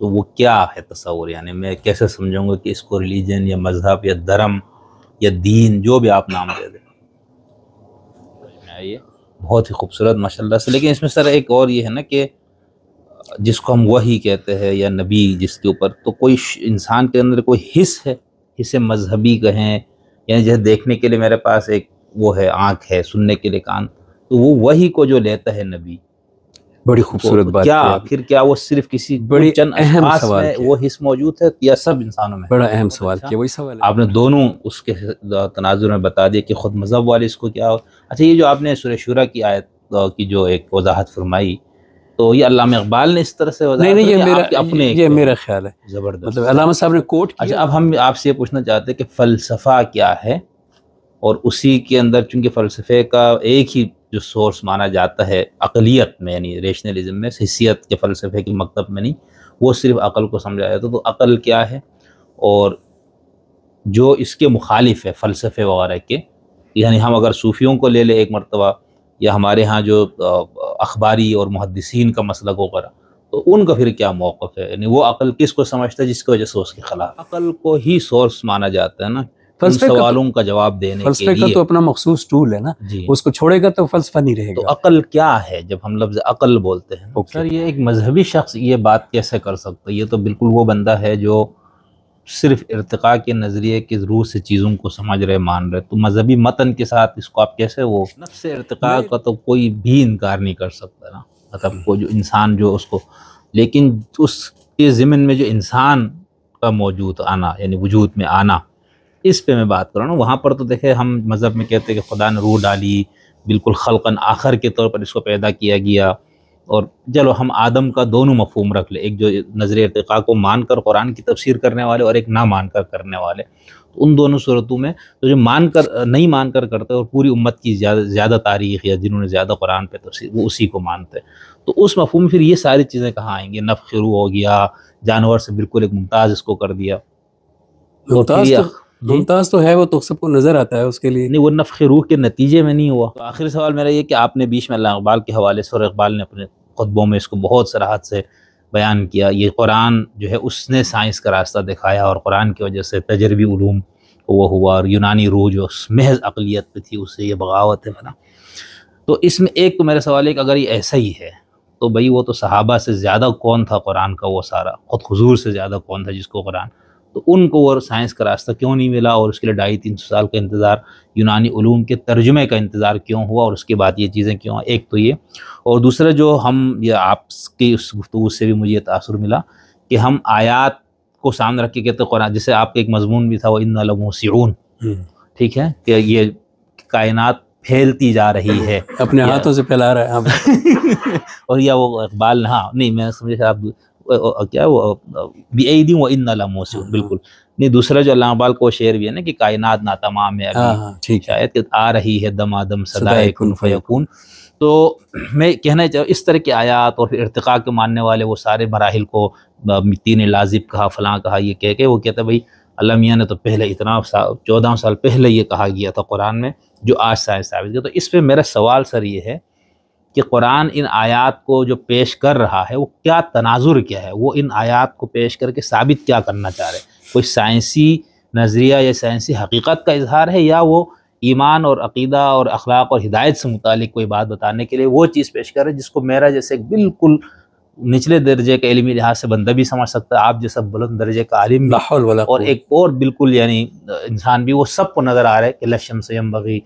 تو وہ کیا ہے تصور؟ یعنی میں کیسے سمجھوں گا کہ اس کو ریلیجن یا مذہب یا دھرم یا دین جو بھی آپ نام دے دیں؟ یہ بہت ہی خوبصورت ماشاءاللہ سے. لیکن اس میں سر ایک اور یہ ہے نا کہ جس کو ہم وحی کہتے ہیں یا نبی جس کے اوپر، تو کوئی انسان کے اندر کوئی حص ہے، حصے مذہبی کہیں، یعنی جیسے دیکھنے کے لیے میرے پاس ایک وہ ہے آنکھ ہے، سننے کے لیے کان، تو وہ وحی کو جو لیتا ہے نبی، بڑی خوبصورت بات کیا پھر کیا وہ صرف کسی بڑی چند اہم اشخاص سوال میں کیا، وہ حص موجود ہے یا سب انسانوں میں؟ بڑا اہم سوال کیا، وہی سوال ہے. آپ نے دونوں اس کے تناظر میں بتا دیا کہ خود مذہب والے اس کو کیا ہو. اچھا، یہ جو آپ نے سورہ شورى کی آیت کی جو ایک وضاحت فرمائی، تو یہ علامہ اقبال نے اس طرح سے وضاحت نہیں، اپنے یہ میرا خیال ہے، زبردست، مطلب علامہ صاحب نے کوٹ کیا. اچھا، اب ہم آپ سے یہ پوچھنا چاہتے ہیں کہ فلسفہ کیا ہے، اور اسی کے اندر چونکہ فلسفے کا ایک ہی جو سورس مانا جاتا ہے عقلیت میں، یعنی ریشنلزم میں، حیثیت کے فلسفے کے مکتب میں نہیں، وہ صرف عقل کو سمجھایا جاتا. تو عقل کیا ہے، اور جو اس کے مخالف ہے فلسفے وغیرہ کے، یعنی ہم اگر صوفیوں کو لے لیں ایک مرتبہ، یا ہمارے ہاں جو اخباری اور محدثین کا مسلک وغیرہ، تو ان کا پھر کیا موقف ہے؟ یعنی وہ عقل کس کو سمجھتا ہے جس کی وجہ سے اس کے خلاف عقل کو ہی سورس مانا جاتا ہے نا ان سوالوں کا جواب دینے کے لیے. فلسفے کا تو اپنا مخصوص ٹول ہے نا، جی، اس کو چھوڑے گا تو فلسفہ نہیں رہے تو گا. عقل کیا ہے جب ہم لفظ عقل بولتے ہیں؟ سر یہ ایک مذہبی شخص یہ بات کیسے کر سکتا ہے؟ یہ تو بالکل وہ بندہ ہے جو صرف ارتقاء کے نظریے کے روح سے چیزوں کو سمجھ رہے، مان رہے. تو مذہبی متن کے ساتھ اس کو آپ کیسے، وہ نفس ارتقاء کا تو کوئی بھی انکار نہیں کر سکتا نا، مطلب کوئی جو انسان جو اس کو، لیکن اس کے ضمن میں جو انسان کا موجود آنا، یعنی وجود میں آنا، اس پہ میں بات کر رہا ہوں. وہاں پر تو دیکھیں ہم مذہب میں کہتے ہیں کہ خدا نے روح ڈالی، بالکل خلقاً آخر کے طور پر اس کو پیدا کیا گیا. اور چلو ہم آدم کا دونوں مفہوم رکھ لیں، ایک جو نظر ارتقاء کو مان کر قرآن کی تفسیر کرنے والے اور ایک نہ مان کر کرنے والے. تو ان دونوں صورتوں میں تو جو نہیں مان کر کرتے اور پوری امت کی زیادہ تاریخ یا جنہوں نے زیادہ قرآن پہ تفسیر، وہ اسی کو مانتے. تو اس مفہوم میں پھر یہ ساری چیزیں کہاں آئیں گی؟ نفخ روح ہو گیا، جانور سے بالکل ایک ممتاز اس کو کر دیا. ممتاز تو ہے، وہ تو سب کو نظر آتا ہے اس کے لیے. نہیں، وہ نفخ روح کے نتیجے میں نہیں ہوا. تو آخری سوال میرا یہ کہ آپ نے بیچ میں علامہ اقبال کے حوالے سے، اور اقبال نے اپنے خطبوں میں اس کو بہت صراحت سے بیان کیا، یہ قرآن جو ہے اس نے سائنس کا راستہ دکھایا، اور قرآن کی وجہ سے تجربی علوم وہ ہوا، اور یونانی روح جو محض عقلیت پہ تھی اس سے یہ بغاوت ہے بنا. تو اس میں ایک تو میرا سوال ہے کہ اگر یہ ایسا ہی ہے تو بھئی وہ تو صحابہ سے زیادہ کون تھا قرآن کا وہ سارا، خود حضور سے زیادہ کون تھا جس کو قرآن، تو ان کو وہ سائنس کا راستہ کیوں نہیں ملا، اور اس کے لیے 250-300 سال کا انتظار، یونانی علوم کے ترجمے کا انتظار کیوں ہوا، اور اس کے بعد یہ چیزیں کیوں ہیں؟ ایک تو یہ. اور دوسرا جو یہ آپ کی اس گفتگو سے بھی مجھے یہ تاثر ملا کہ ہم آیات کو سامنے رکھ کے کہتے قرآن، جیسے آپ کا ایک مضمون بھی تھا وہ اِنَّا لَمُوسِعُونَ، ٹھیک ہے، کہ یہ کائنات پھیلتی جا رہی ہے، اپنے ہاتھوں سے پھیلا رہا ہے. اور یا وہ اقبال، ہاں نہیں میں سمجھے آپ کیا وہ بِأَيْدٍ وَإِنَّا لَمُوسِعُونَ، بالکل نہیں. دوسرا جو علامہ اقبال کو شعر بھی ہے نا کہ کائنات ناتمام ہے ابھی، شاید کہ آ رہی ہے دمادم صدائے کن فیکون. تو میں کہنا چاہوں اس طرح کی آیات اور پھر ارتقاء کے ماننے والے وہ سارے مراحل کو 3 لازم کہا، فلاں کہا، یہ کہہ کے وہ کہتا ہے بھئی اللہ میاں نے تو پہلے اتنا 14 سال پہلے یہ کہا گیا تھا قرآن میں جو آج سائنس ثابت کیا. تو اس پہ میرا سوال سر یہ ہے کہ قرآن ان آیات کو جو پیش کر رہا ہے وہ کیا تناظر کیا ہے، وہ ان آیات کو پیش کر کے ثابت کیا کرنا چاہ رہے ہیں؟ کوئی سائنسی نظریہ یا سائنسی حقیقت کا اظہار ہے، یا وہ ایمان اور عقیدہ اور اخلاق اور ہدایت سے متعلق کوئی بات بتانے کے لیے وہ چیز پیش کر رہے جس کو میرا جیسے بالکل نچلے درجے کا علمی لحاظ سے بندہ بھی سمجھ سکتا ہے، آپ جیسا بلند درجے کا عالم بھی، اور ایک اور بالکل یعنی انسان بھی، وہ سب کو نظر آ رہا ہے کہ لا الشمس ينبغي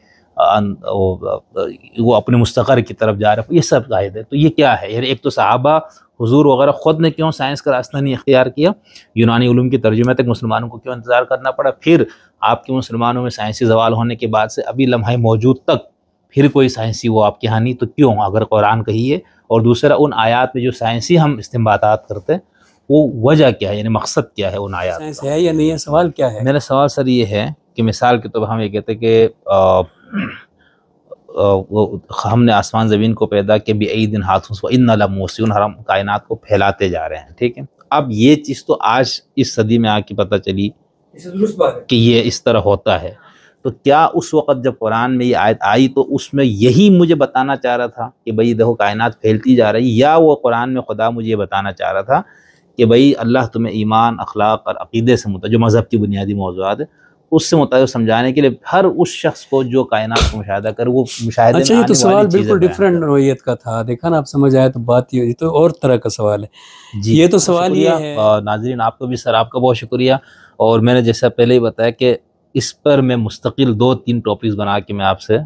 وہ اپنے مستقر کی طرف جا رہا ہے. یہ سب قاعدے. تو یہ کیا ہے؟ یعنی ایک تو صحابہ حضور وغیرہ خود نے کیوں سائنس کا راستہ نہیں اختیار کیا، یونانی علوم کی ترجمے تک مسلمانوں کو کیوں انتظار کرنا پڑا، پھر آپ کے مسلمانوں میں سائنسی زوال ہونے کے بعد سے ابھی لمحہ موجود تک پھر کوئی سائنسی وہ آپ کے ہاں نہیں، تو کیوں اگر قرآن کہیے؟ اور دوسرا ان آیات میں جو سائنسی ہم استنباطات کرتے ہیں وہ وجہ کیا ہے، یعنی مقصد کیا ہے ان آیات؟ سائنس ہے یا نہیں ہے، سوال کیا ہے؟ میرا سوال سر یہ ہے کہ مثال کے طور پر ہم یہ کہتے ہیں کہ ہم نے آسمان زمین کو پیدا کیا بِأَيْدٍ ہاتھوں سے، وَإِنَّا لَمُوسِعُونَ، ہم کائنات کو پھیلاتے جا رہے ہیں، ٹھیک ہے. اب یہ چیز تو آج اس صدی میں آ کے پتہ چلی کہ یہ اس طرح ہوتا ہے. تو کیا اس وقت جب قرآن میں یہ آیت آئی تو اس میں یہی مجھے بتانا چاہ رہا تھا کہ بھئی دیکھو کائنات پھیلتی جا رہی، یا وہ قرآن میں خدا مجھے یہ بتانا چاہ رہا تھا کہ بھائی اللہ تمہیں ایمان، اخلاق اور عقیدے سے متعلق جو مذہب کی بنیادی موضوعات ہے اس سے متعلق سمجھانے کے لیے ہر اس شخص کو جو کائنات کو مشاہدہ کرے وہ مشاہدے اچھا، میں یہ تو آنے سوال والی چیزیں بالکل بیان ڈفرینٹ کرے۔ نوعیت کا تھا، دیکھا نا، آپ سمجھ آئے تو بات یہ تو اور طرح کا سوال ہے۔ جی یہ تو سوال یہ شکریہ ہے۔ ناظرین، آپ کو بھی سر آپ کا بہت شکریہ، اور میں نے جیسا پہلے ہی بتایا کہ اس پر میں مستقل 2-3 ٹاپکس بنا کے میں آپ سے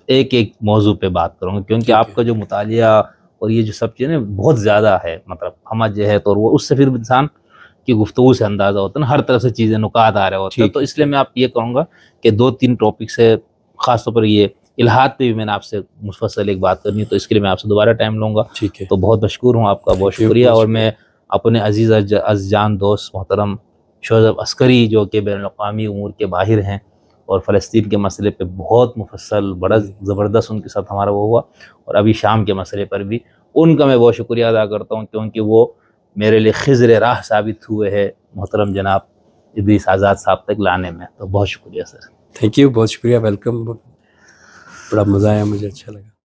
ایک موضوع پہ بات کروں گا، کیونکہ آپ کا جو مطالعہ اور یہ جو سب چیزیں بہت زیادہ ہے، مطلب ہمہ جو ہے تو وہ اس سے پھر انسان کی گفتگو سے اندازہ ہوتا ہے نا، ہر طرف سے چیزیں نکات آ رہے ہوتے ہیں، تو اس لیے میں آپ یہ کہوں گا کہ 2-3 ٹاپک سے خاص طور پر یہ الہاد پہ بھی میں نے آپ سے مفصل ایک بات کرنی ہے، تو اس کے لیے میں آپ سے دوبارہ ٹائم لوں گا۔ ٹھیک ہے، تو بہت مشکور ہوں آپ کا، بہت شکریہ۔ اور میں اپنے عزیز از جان دوست محترم شعیب عسکری جو کہ بین الاقوامی امور کے ماہر ہیں اور فلسطین کے مسئلے پہ بہت مفصل بڑا زبردست ان کے ساتھ ہمارا وہ ہوا، اور ابھی شام کے مسئلے پر بھی ان کا میں بہت شکریہ ادا کرتا ہوں، کیونکہ وہ میرے لیے خضر راہ ثابت ہوئے ہیں محترم جناب ادریس آزاد صاحب تک لانے میں۔ تو بہت شکریہ سر۔ تھینک یو، بہت شکریہ، ویلکم، بڑا مزہ آیا، مجھے اچھا لگا۔